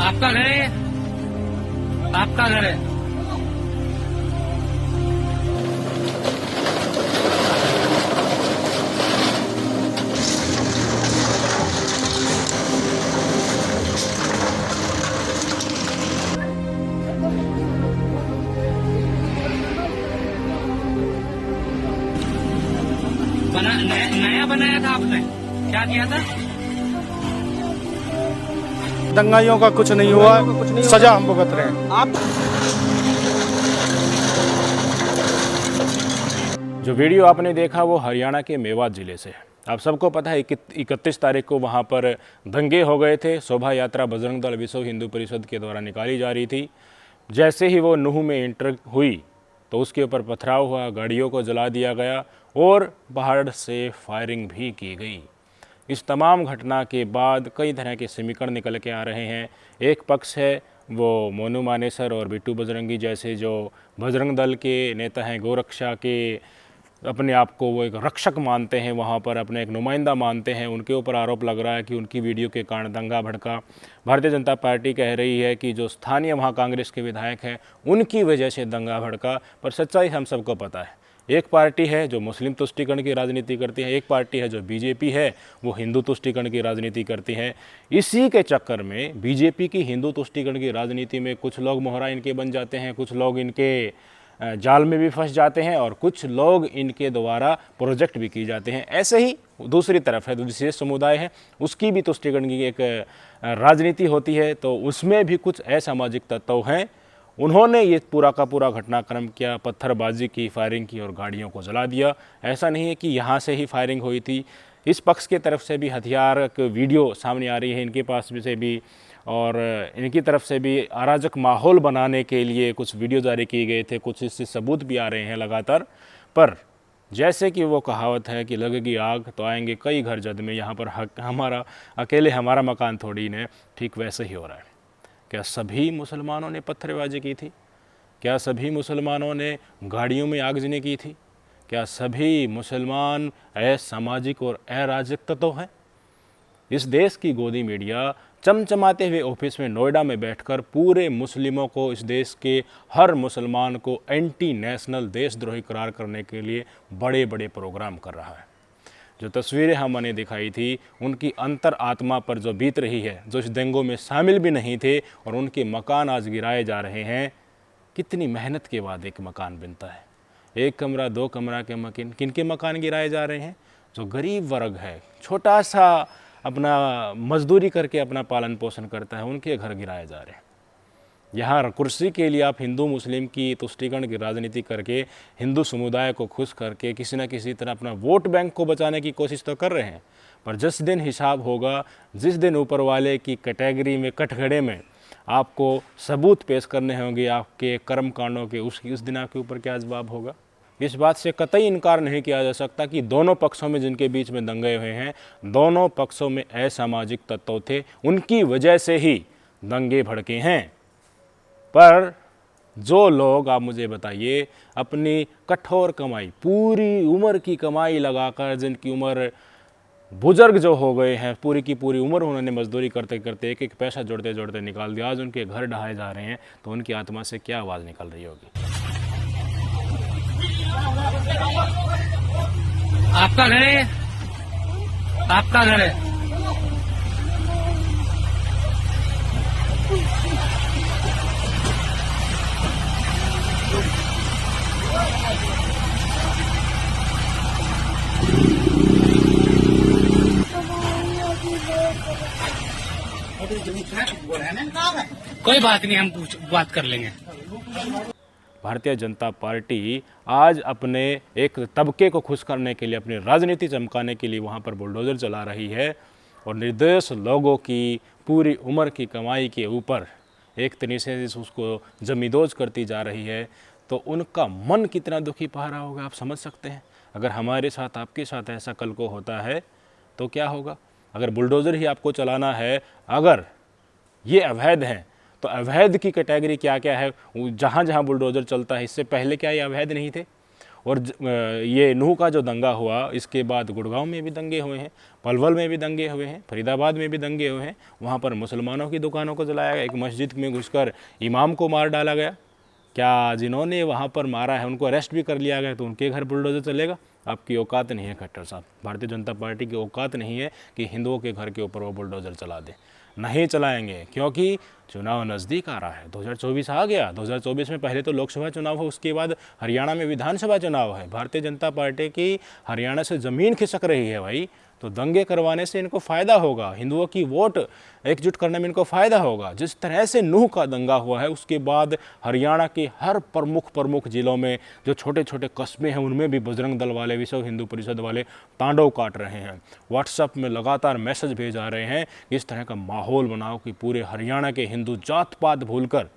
आपका घर है, आपका घर है। नया बनाया था आपने, क्या किया था? दंगाइयों का कुछ नहीं हुआ, सजा हम भुगत रहे हैं। आप जो वीडियो आपने देखा वो हरियाणा के मेवात ज़िले से है। आप सबको पता है कि 31 तारीख को वहाँ पर दंगे हो गए थे। शोभा यात्रा बजरंग दल विश्व हिंदू परिषद के द्वारा निकाली जा रही थी। जैसे ही वो नूह में एंटर हुई तो उसके ऊपर पथराव हुआ, गाड़ियों को जला दिया गया और पहाड़ से फायरिंग भी की गई। इस तमाम घटना के बाद कई तरह के समीकरण निकल के आ रहे हैं। एक पक्ष है वो मोनू मानेसर और बिट्टू बजरंगी जैसे जो बजरंग दल के नेता हैं, गोरक्षा के अपने आप को वो एक रक्षक मानते हैं, वहाँ पर अपने एक नुमाइंदा मानते हैं। उनके ऊपर आरोप लग रहा है कि उनकी वीडियो के कारण दंगा भड़का। भारतीय जनता पार्टी कह रही है कि जो स्थानीय वहाँ कांग्रेस के विधायक हैं उनकी वजह से दंगा भड़का। पर सच्चाई हम सबको पता है, एक पार्टी है जो मुस्लिम तुष्टीकरण की राजनीति करती है, एक पार्टी है जो बीजेपी है वो हिंदू तुष्टीकरण की राजनीति करती है। इसी के चक्कर में बीजेपी की हिंदू तुष्टीकरण की राजनीति में कुछ लोग मोहरा इनके बन जाते हैं, कुछ लोग इनके जाल में भी फंस जाते हैं और कुछ लोग इनके द्वारा प्रोजेक्ट भी किए जाते हैं। ऐसे ही दूसरी तरफ है, विशेष समुदाय है, उसकी भी तुष्टीकरण की एक राजनीति होती है, तो उसमें भी कुछ असामाजिक तत्व हैं। उन्होंने ये पूरा का पूरा घटनाक्रम किया, पत्थरबाजी की, फायरिंग की और गाड़ियों को जला दिया। ऐसा नहीं है कि यहाँ से ही फायरिंग हुई थी, इस पक्ष के तरफ से भी हथियार की वीडियो सामने आ रही है, इनके पास से भी, और इनकी तरफ से भी अराजक माहौल बनाने के लिए कुछ वीडियो जारी किए गए थे, कुछ इससे सबूत भी आ रहे हैं लगातार। पर जैसे कि वो कहावत है कि लगेगी आग तो आएंगे कई घर जद में, यहाँ पर हमारा अकेले हमारा मकान थोड़ी ने, ठीक वैसे ही हो रहा है। क्या सभी मुसलमानों ने पत्थरबाजी की थी? क्या सभी मुसलमानों ने गाड़ियों में आगजनी की थी? क्या सभी मुसलमान असामाजिक और अराजक तत्व हैं? इस देश की गोदी मीडिया चमचमाते हुए ऑफिस में नोएडा में बैठकर पूरे मुस्लिमों को, इस देश के हर मुसलमान को एंटी नेशनल देशद्रोही करार करने के लिए बड़े बड़े प्रोग्राम कर रहा है। जो तस्वीरें हमने दिखाई थी उनकी अंतर आत्मा पर जो बीत रही है, जो इस दंगों में शामिल भी नहीं थे और उनके मकान आज गिराए जा रहे हैं। कितनी मेहनत के बाद एक मकान बनता है, एक कमरा दो कमरा के मकान, किन के मकान गिराए जा रहे हैं? जो गरीब वर्ग है, छोटा सा अपना मजदूरी करके अपना पालन पोषण करता है, उनके घर गिराए जा रहे हैं। यहाँ कुर्सी के लिए आप हिंदू मुस्लिम की तुष्टीकरण की राजनीति करके हिंदू समुदाय को खुश करके किसी न किसी तरह अपना वोट बैंक को बचाने की कोशिश तो कर रहे हैं। पर जिस दिन हिसाब होगा, जिस दिन ऊपर वाले की कैटेगरी में, कटघरे में आपको सबूत पेश करने होंगे आपके कर्म कांडों के, उस दिन आपके ऊपर क्या जवाब होगा? इस बात से कतई इनकार नहीं किया जा सकता कि दोनों पक्षों में जिनके बीच में दंगे हुए हैं, दोनों पक्षों में असामाजिक तत्व थे, उनकी वजह से ही दंगे भड़के हैं। पर जो लोग, आप मुझे बताइए, अपनी कठोर कमाई, पूरी उम्र की कमाई लगाकर, जिनकी उम्र बुजुर्ग जो हो गए हैं, पूरी की पूरी उम्र उन्होंने मजदूरी करते करते एक एक पैसा जोड़ते जोड़ते निकाल दिया, आज उनके घर ढहाए जा रहे हैं, तो उनकी आत्मा से क्या आवाज़ निकल रही होगी? आपका घर है, आपका घर है। कोई बात नहीं, हम बात कर लेंगे। भारतीय जनता पार्टी आज अपने एक तबके को खुश करने के लिए, अपनी राजनीति चमकाने के लिए वहाँ पर बुलडोज़र चला रही है और निर्दोष लोगों की पूरी उम्र की कमाई के ऊपर एक तरीके से उसको जमींदोज करती जा रही है। तो उनका मन कितना दुखी पा रहा होगा, आप समझ सकते हैं। अगर हमारे साथ, आपके साथ ऐसा कल को होता है तो क्या होगा? अगर बुलडोज़र ही आपको चलाना है, अगर ये अवैध हैं, तो अवैध की कैटेगरी क्या क्या है? जहाँ जहाँ बुलडोज़र चलता है, इससे पहले क्या ये अवैध नहीं थे? और ये नूह का जो दंगा हुआ, इसके बाद गुड़गांव में भी दंगे हुए हैं, पलवल में भी दंगे हुए हैं, फरीदाबाद में भी दंगे हुए हैं। वहाँ पर मुसलमानों की दुकानों को जलाया गया, एक मस्जिद में घुसकर इमाम को मार डाला गया। क्या जिन्होंने वहाँ पर मारा है उनको अरेस्ट भी कर लिया गया, तो उनके घर बुलडोजर चलेगा? आपकी औकात नहीं है खट्टर साहब, भारतीय जनता पार्टी की औकात नहीं है कि हिंदुओं के घर के ऊपर वो बुलडोजर चला दे। नहीं चलाएंगे, क्योंकि चुनाव नज़दीक आ रहा है। 2024 आ गया। 2024 में पहले तो लोकसभा चुनाव हो, उसके बाद हरियाणा में विधानसभा चुनाव है। भारतीय जनता पार्टी की हरियाणा से ज़मीन खिसक रही है भाई, तो दंगे करवाने से इनको फ़ायदा होगा, हिंदुओं की वोट एकजुट करने में इनको फ़ायदा होगा। जिस तरह से नूह का दंगा हुआ है, उसके बाद हरियाणा के हर प्रमुख ज़िलों में जो छोटे छोटे कस्बे हैं, उनमें भी बजरंग दल वाले, विश्व हिंदू परिषद वाले तांडव काट रहे हैं। व्हाट्सएप में लगातार मैसेज भेज आ रहे हैं कि इस तरह का माहौल बनाओ कि पूरे हरियाणा के हिंदू जात पात भूलकर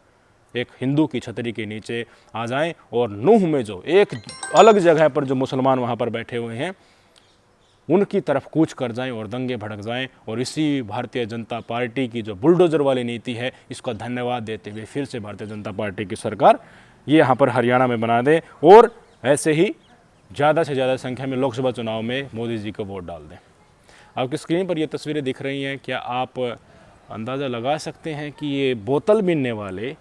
एक हिंदू की छतरी के नीचे आ जाएं, और नूह में जो एक अलग जगह पर जो मुसलमान वहाँ पर बैठे हुए हैं, उनकी तरफ कूच कर जाएं और दंगे भड़क जाएं। और इसी भारतीय जनता पार्टी की जो बुलडोज़र वाली नीति है, इसका धन्यवाद देते हुए फिर से भारतीय जनता पार्टी की सरकार ये यहाँ पर हरियाणा में बना दे, और ऐसे ही ज़्यादा से ज़्यादा संख्या में लोकसभा चुनाव में मोदी जी को वोट डाल दें। आपकी स्क्रीन पर ये तस्वीरें दिख रही हैं। क्या आप अंदाज़ा लगा सकते हैं कि ये बोतल बीनने वाले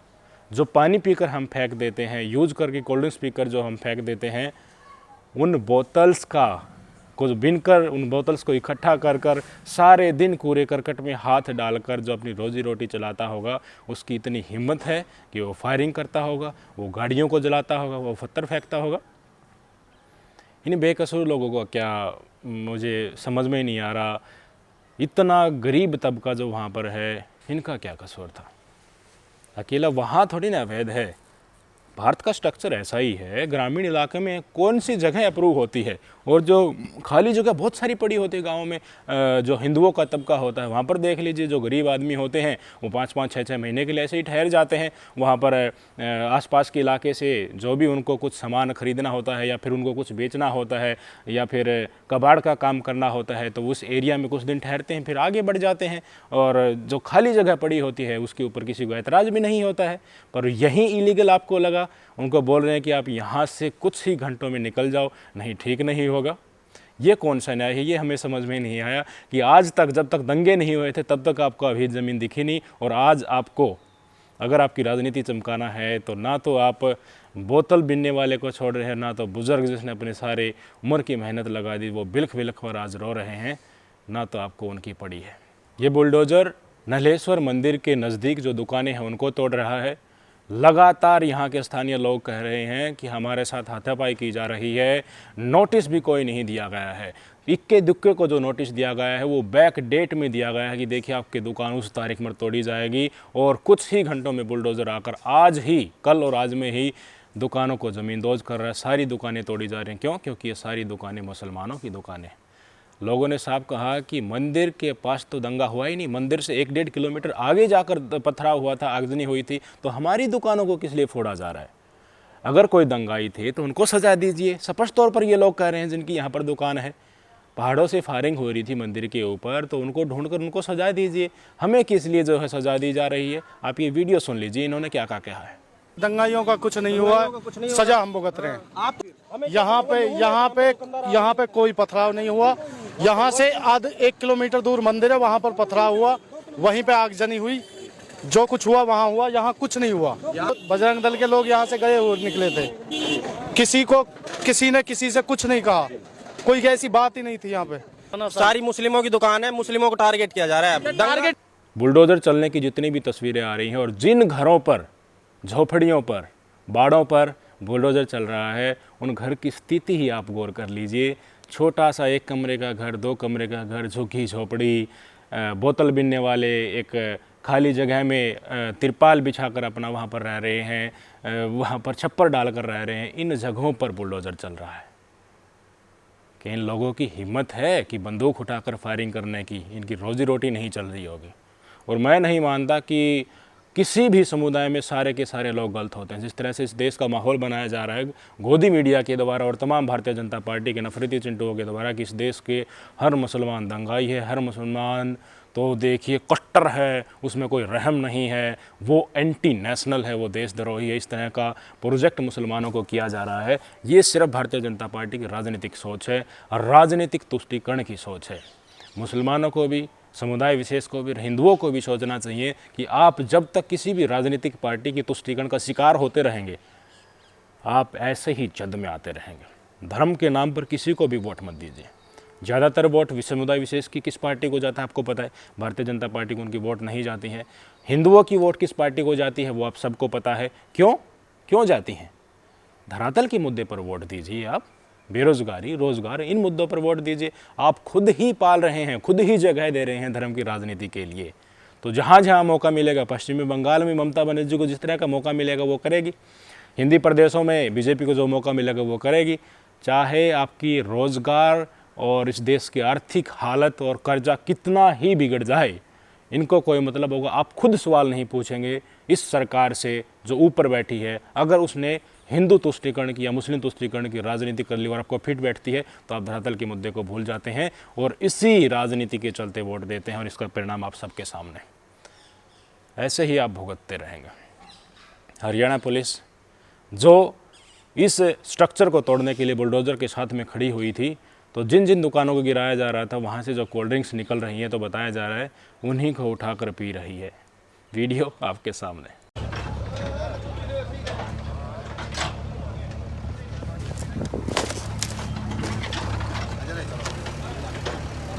जो पानी पीकर हम फेंक देते हैं, यूज़ करके कोल्ड ड्रिंक्स पीकर जो हम फेंक देते हैं, उन बोतल्स का को बीनकर, उन बोतल्स को इकट्ठा कर कर सारे दिन कूड़े करकट में हाथ डालकर जो अपनी रोजी रोटी चलाता होगा, उसकी इतनी हिम्मत है कि वो फायरिंग करता होगा, वो गाड़ियों को जलाता होगा, वो पत्थर फेंकता होगा। इन बेकसूर लोगों को क्या, मुझे समझ में ही नहीं आ रहा। इतना गरीब तबका जो वहाँ पर है, इनका क्या कसूर था? अकेला वहाँ थोड़ी ना अवैध है। भारत का स्ट्रक्चर ऐसा ही है, ग्रामीण इलाके में कौन सी जगह अप्रूव होती है, और जो खाली जगह बहुत सारी पड़ी होती है गाँव में, जो हिंदुओं का तबका होता है, वहाँ पर देख लीजिए जो गरीब आदमी होते हैं वो 5-5, 6-6 महीने के लिए ऐसे ही ठहर जाते हैं। वहाँ पर आसपास के इलाके से जो भी उनको कुछ सामान खरीदना होता है, या फिर उनको कुछ बेचना होता है, या फिर कबाड़ का काम करना होता है, तो उस एरिया में कुछ दिन ठहरते हैं, फिर आगे बढ़ जाते हैं। और जो खाली जगह पड़ी होती है उसके ऊपर किसी को ऐतराज़ भी नहीं होता है। पर यहीं इलीगल आपको लगा, उनको बोल रहे हैं कि आप यहाँ से कुछ ही घंटों में निकल जाओ, नहीं ठीक नहीं होगा। ये कौन सा न्याय है? ये हमें समझ में नहीं आया कि आज तक, जब तक दंगे नहीं हुए थे, तब तक आपको अभी ज़मीन दिखी नहीं, और आज आपको अगर आपकी राजनीति चमकाना है तो ना तो आप बोतल बीनने वाले को छोड़ रहे हैं, ना तो बुजुर्ग जिसने अपने सारे उम्र की मेहनत लगा दी वो बिलख बिलख कर आज रो रहे हैं, ना तो आपको उनकी पड़ी है। ये बुलडोज़र नल्हेश्वर मंदिर के नज़दीक जो दुकानें हैं उनको तोड़ रहा है। लगातार यहाँ के स्थानीय लोग कह रहे हैं कि हमारे साथ हाथापाई की जा रही है, नोटिस भी कोई नहीं दिया गया है। इक्के दुक्के को जो नोटिस दिया गया है वो बैक डेट में दिया गया है कि देखिए आपकी दुकान उस तारीख में तोड़ी जाएगी, और कुछ ही घंटों में बुलडोज़र आकर आज ही, कल और आज में ही दुकानों को ज़मींदोज कर रहा है। सारी दुकानें तोड़ी जा रही हैं। क्यों? क्योंकि ये सारी दुकानें मुसलमानों की दुकानें। लोगों ने साफ कहा कि मंदिर के पास तो दंगा हुआ ही नहीं, मंदिर से 1-1.5 किलोमीटर आगे जाकर पथराव हुआ था, आगजनी हुई थी, तो हमारी दुकानों को किस लिए फोड़ा जा रहा है? अगर कोई दंगाई थे तो उनको सजा दीजिए। स्पष्ट तौर पर ये लोग कह रहे हैं जिनकी यहाँ पर दुकान है, पहाड़ों से फायरिंग हो रही थी मंदिर के ऊपर, तो उनको ढूंढकर उनको सजा दीजिए। हमें किस लिए जो है सजा दी जा रही है? आप ये वीडियो सुन लीजिए, इन्होंने क्या क्या कहा है। दंगाइयों का कुछ नहीं हुआ, सजा हम भुगत रहे हैं। यहाँ पे कोई पथराव नहीं हुआ। यहाँ से आध 1 किलोमीटर दूर मंदिर है, वहाँ पर पथराव हुआ, वहीं पे आगजनी हुई, जो कुछ हुआ वहाँ हुआ, यहाँ कुछ नहीं हुआ। बजरंग दल के लोग यहाँ से गए हुए निकले थे, किसी ने किसी से कुछ नहीं कहा, कोई ऐसी बात ही नहीं थी। यहाँ पे सारी मुस्लिमों की दुकान है, मुस्लिमों को टारगेट किया जा रहा है। टारगेट बुलडोज़र चलने की जितनी भी तस्वीरें आ रही हैं, और जिन घरों पर, झोपड़ियों पर, बाड़ों पर बुलडोज़र चल रहा है, उन घर की स्थिति ही आप गौर कर लीजिए। छोटा सा 1 कमरे का घर, 2 कमरे का घर, झुग्गी झोपड़ी, बोतल बीनने वाले एक खाली जगह में तिरपाल बिछाकर अपना वहाँ पर रह रहे हैं, वहाँ पर छप्पर डालकर रह रहे हैं। इन जगहों पर बुलडोज़र चल रहा है। कि इन लोगों की हिम्मत है कि बंदूक उठाकर फायरिंग करने की? इनकी रोज़ी रोटी नहीं चल रही होगी। और मैं नहीं मानता कि किसी भी समुदाय में सारे के सारे लोग गलत होते हैं। जिस तरह से इस देश का माहौल बनाया जा रहा है गोदी मीडिया के द्वारा और तमाम भारतीय जनता पार्टी के नफरती चिंटुओं के द्वारा कि इस देश के हर मुसलमान दंगाई है, हर मुसलमान तो देखिए कट्टर है, उसमें कोई रहम नहीं है, वो एंटी नेशनल है, वो देशद्रोही है। इस तरह का प्रोजेक्ट मुसलमानों को किया जा रहा है। ये सिर्फ भारतीय जनता पार्टी की राजनीतिक सोच है और राजनीतिक तुष्टीकरण की सोच है। मुसलमानों को भी, समुदाय विशेष को भी, हिंदुओं को भी सोचना चाहिए कि आप जब तक किसी भी राजनीतिक पार्टी की तुष्टीकरण का शिकार होते रहेंगे, आप ऐसे ही जद में आते रहेंगे। धर्म के नाम पर किसी को भी वोट मत दीजिए। ज़्यादातर वोट समुदाय विशेष की किस पार्टी को जाता है आपको पता है, भारतीय जनता पार्टी को उनकी वोट नहीं जाती है। हिंदुओं की वोट किस पार्टी को जाती है वो आप सबको पता है। क्यों जाती हैं? धरातल के मुद्दे पर वोट दीजिए आप, बेरोजगारी, रोजगार, इन मुद्दों पर वोट दीजिए। आप खुद ही पाल रहे हैं, खुद ही जगह दे रहे हैं धर्म की राजनीति के लिए। तो जहाँ जहाँ मौका मिलेगा, पश्चिमी बंगाल में ममता बनर्जी को जिस तरह का मौका मिलेगा वो करेगी, हिंदी प्रदेशों में बीजेपी को जो मौका मिलेगा वो करेगी। चाहे आपकी रोजगार और इस देश की आर्थिक हालत और कर्जा कितना ही बिगड़ जाए, इनको कोई मतलब होगा। आप खुद सवाल नहीं पूछेंगे इस सरकार से जो ऊपर बैठी है। अगर उसने हिंदू तुष्टीकरण की या मुस्लिम तुष्टीकरण की राजनीति कर ली और आपको फिट बैठती है तो आप धरातल के मुद्दे को भूल जाते हैं और इसी राजनीति के चलते वोट देते हैं और इसका परिणाम आप सबके सामने। ऐसे ही आप भुगतते रहेंगे। हरियाणा पुलिस जो इस स्ट्रक्चर को तोड़ने के लिए बुलडोज़र के साथ में खड़ी हुई थी, तो जिन जिन दुकानों को गिराया जा रहा था वहाँ से जो कोल्ड ड्रिंक्स निकल रही हैं तो बताया जा रहा है उन्हीं को उठाकर पी रही है। वीडियो आपके सामने।